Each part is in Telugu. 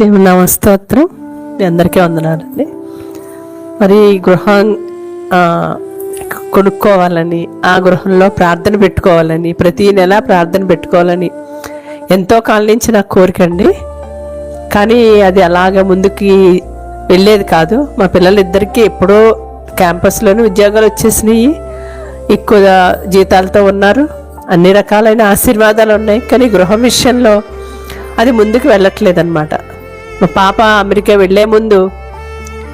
దేవుని నామస్తోత్రం. మీ అందరికీ వందనాలండి. మరి గృహం కొనుక్కోవాలని, ఆ గృహంలో ప్రార్థన పెట్టుకోవాలని, ప్రతీ నెల ప్రార్థన పెట్టుకోవాలని ఎంతో కాలం నుంచి నాకు కోరిక అండి. కానీ అది అలాగ ముందుకి వెళ్ళేది కాదు. మా పిల్లలిద్దరికీ ఎప్పుడో క్యాంపస్లోనే ఉద్యోగాలు వచ్చేసినాయి, ఎక్కువ జీతాలతో ఉన్నారు, అన్ని రకాలైన ఆశీర్వాదాలు ఉన్నాయి. కానీ గృహం విషయంలో అది ముందుకు వెళ్ళట్లేదన్నమాట. మా పాప అమెరికా వెళ్ళే ముందు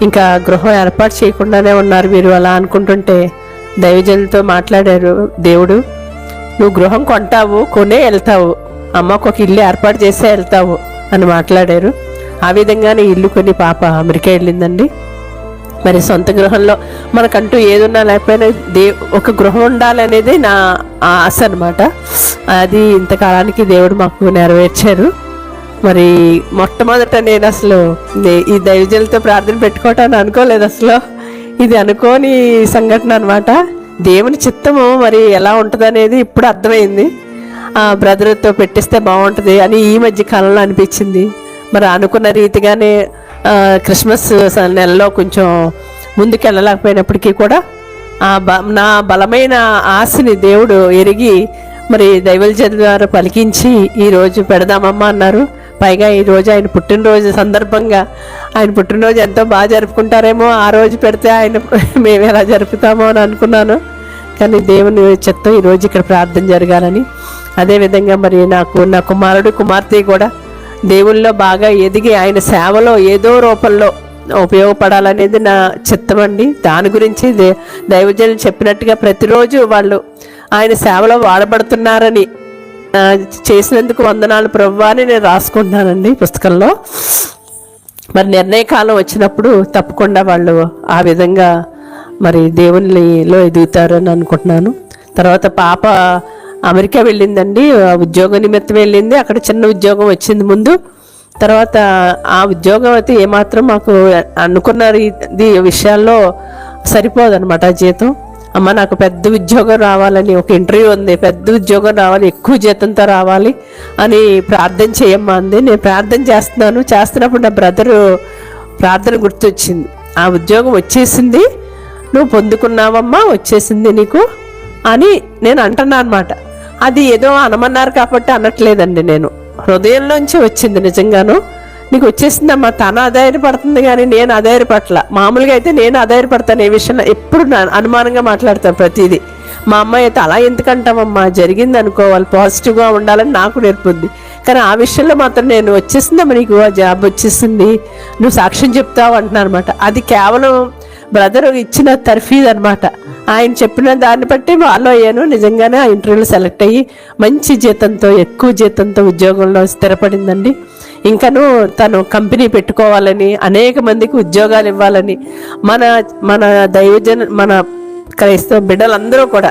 ఇంకా గృహం ఏర్పాటు చేయకుండానే ఉన్నారు మీరు అలా అనుకుంటుంటే దైవజనులతో మాట్లాడారు. దేవుడు, నువ్వు గృహం కొంటావు, కొనే వెళ్తావు, అమ్మకు ఒక ఇల్లు ఏర్పాటు చేసే వెళ్తావు అని మాట్లాడారు. ఆ విధంగానే ఇల్లు కొని పాప అమెరికా వెళ్ళిందండి. మరి సొంత గృహంలో మనకంటూ ఏదున్నా లేకపోయినా ఒక గృహం ఉండాలనేది నా ఆశ అనమాట. అది ఇంతకాలానికి దేవుడు మాకు నెరవేర్చారు. మరి మొట్టమొదట నేను అసలు ఈ దైవజనులతో ప్రార్థన పెట్టుకోవటాన్ని అనుకోలేదు. అసలు ఇది అనుకోని సంఘటన అనమాట. దేవుని చిత్తము మరి ఎలా ఉంటుంది అనేది ఇప్పుడు అర్థమైంది. బ్రదర్తో పెట్టిస్తే బాగుంటుంది అని ఈ మధ్య కాలంలో అనిపించింది. మరి అనుకున్న రీతిగానే క్రిస్మస్ నెలలో కొంచెం ముందుకు వెళ్ళలేకపోయినప్పటికీ కూడా నా బలమైన ఆశని దేవుడు ఎరిగి మరి దైవజనుల ద్వారా పలికించి ఈరోజు పెడదామమ్మా అన్నారు. పైగా ఈరోజు ఆయన పుట్టినరోజు సందర్భంగా, ఆయన పుట్టినరోజు ఎంతో బాగా జరుపుకుంటారేమో, ఆ రోజు పెడితే ఆయన మేము ఎలా జరుపుతామో అని అనుకున్నాను. కానీ దేవుని చిత్తం ఈరోజు ఇక్కడ ప్రార్థన జరగాలని, అదేవిధంగా మరి నాకు నా కుమారుడు కుమార్తె కూడా దేవుల్లో బాగా ఎదిగి ఆయన సేవలో ఏదో రూపంలో ఉపయోగపడాలనేది నా చిత్తం అండి. దాని గురించి దైవజనులు చెప్పినట్టుగా ప్రతిరోజు వాళ్ళు ఆయన సేవలో వాడబడుతున్నారని, చేసినందుకు వందనాలు ప్రభువా అని నేను రాసుకుంటున్నానండి పుస్తకంలో. మరి నిర్ణయకాలం వచ్చినప్పుడు తప్పకుండా వాళ్ళు ఆ విధంగా మరి దేవునిలో ఎదుగుతారని అనుకుంటున్నాను. తర్వాత పాప అమెరికా వెళ్ళిందండి, ఉద్యోగ నిమిత్తం వెళ్ళింది. అక్కడ చిన్న ఉద్యోగం వచ్చింది ముందు. తర్వాత ఆ ఉద్యోగం అయితే ఏమాత్రం మాకు అనుకున్న విషయాల్లో సరిపోదన్నమాట జీతం. అమ్మ నాకు పెద్ద ఉద్యోగం రావాలని, ఒక ఇంటర్వ్యూ ఉంది, పెద్ద ఉద్యోగం రావాలి, ఎక్కువ జీతంతో రావాలి అని ప్రార్థన చేయమ్మా అంది. నేను ప్రార్థన చేస్తున్నప్పుడు నా బ్రదరు ప్రార్థన గుర్తొచ్చింది. ఆ ఉద్యోగం వచ్చేసింది, నువ్వు పొందుకున్నావమ్మా, వచ్చేసింది నీకు అని నేను అంటున్నా అనమాట. అది ఏదో అనమన్నారు కాబట్టి అనట్లేదండి, నేను హృదయంలోంచి వచ్చింది. నిజంగాను నీకు వచ్చేసిందమ్మా. తను అధైర్యపడుతుంది కానీ నేను అధైర్యపడల. మామూలుగా అయితే నేను అధైర్యపడతాను ఏ విషయంలో, ఎప్పుడు అనుమానంగా మాట్లాడతాను ప్రతిదీ. మా అమ్మాయి అయితే అలా ఎందుకంటామమ్మా, జరిగింది అనుకోవాలి, పాజిటివ్గా ఉండాలని నాకు నేర్పుద్ది. కానీ ఆ విషయంలో మాత్రం నేను వచ్చేసిందమ్మా, నీకు ఆ జాబ్ వచ్చేసింది, నువ్వు సాక్ష్యం చెప్తావు అంటున్నా అనమాట. అది కేవలం బ్రదర్ ఇచ్చిన తర్ఫీద్ అనమాట. ఆయన చెప్పిన దాన్ని బట్టి ఫాలో అయ్యాను. నిజంగానే ఆ ఇంటర్వ్యూలో సెలెక్ట్ అయ్యి మంచి జీతంతో, ఎక్కువ జీతంతో ఉద్యోగంలో స్థిరపడిందండి. ఇంకను తను కంపెనీ పెట్టుకోవాలని, అనేక మందికి ఉద్యోగాలు ఇవ్వాలని, మన మన క్రైస్తవ బిడ్డలందరూ కూడా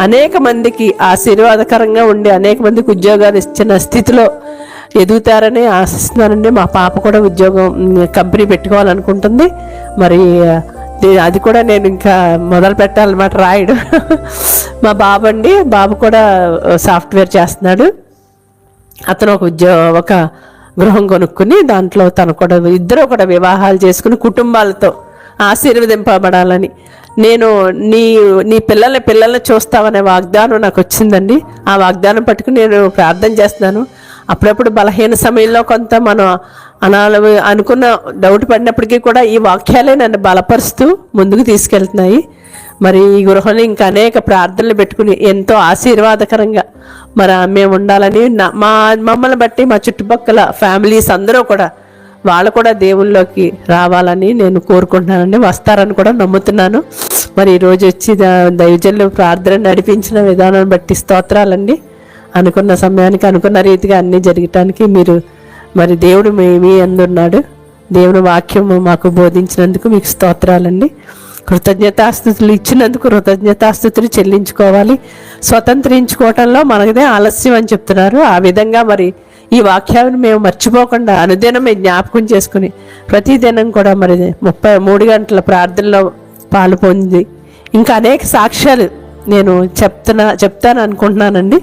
అనేక మందికి ఆశీర్వాదకరంగా ఉండి అనేక మందికి ఉద్యోగాలు ఇచ్చిన స్థితిలో ఎదుగుతారని ఆశిస్తున్నానండి. మా పాప కూడా ఉద్యోగం కంపెనీ పెట్టుకోవాలనుకుంటుంది. మరి అది కూడా నేను ఇంకా మొదలు పెట్టాలన్నమాట రాయడం. మా బాబు కూడా సాఫ్ట్వేర్ చేస్తున్నాడు. అతను ఒక గృహం కొనుక్కుని దాంట్లో తను కూడా ఇద్దరు కూడా వివాహాలు చేసుకుని కుటుంబాలతో ఆశీర్వదింపబడాలని, నేను నీ పిల్లల్ని చూస్తావనే వాగ్దానం నాకు వచ్చిందండి. ఆ వాగ్దానం పట్టుకుని నేను ప్రార్థన చేస్తున్నాను. అప్పుడప్పుడు బలహీన సమయంలో కొంత మనం అనుకున్న డౌట్ పడినప్పటికీ కూడా ఈ వాక్యాలే నన్ను బలపరుస్తూ ముందుకు తీసుకెళ్తున్నాయి. మరి ఈ గృహంలో ఇంకా అనేక ప్రార్థనలు పెట్టుకుని ఎంతో ఆశీర్వాదకరంగా మరి మేము ఉండాలని, మమ్మల్ని బట్టి మా చుట్టుపక్కల ఫ్యామిలీస్ అందరూ కూడా వాళ్ళు కూడా దేవుళ్ళలోకి రావాలని నేను కోరుకుంటున్నానండి. వస్తారని కూడా నమ్ముతున్నాను. మరి ఈరోజు వచ్చి దైవజనులు ప్రార్థన నడిపించిన విధానాన్ని బట్టి స్తోత్రాలండి. అనుకున్న సమయానికి అనుకున్న రీతిగా అన్నీ జరగటానికి మరి దేవుడు మీ అందున్నాడు. దేవుని వాక్యము మాకు బోధించినందుకు మీకు స్తోత్రాలండి. కృతజ్ఞతాస్తుతులు ఇచ్చినందుకు కృతజ్ఞతాస్తుతులు చెల్లించుకోవాలి. స్వతంత్రించుకోవటంలో మనదే ఆలస్యం అని చెప్తున్నారు. ఆ విధంగా మరి ఈ వాక్యాన్ని మేము మర్చిపోకుండా అనుదినం జ్ఞాపకం చేసుకుని ప్రతిదినం కూడా మరి 33 గంటల ప్రార్థనలో పాలు పొంది ఇంకా అనేక సాక్ష్యాలు నేను చెప్తాను అనుకుంటున్నానండి.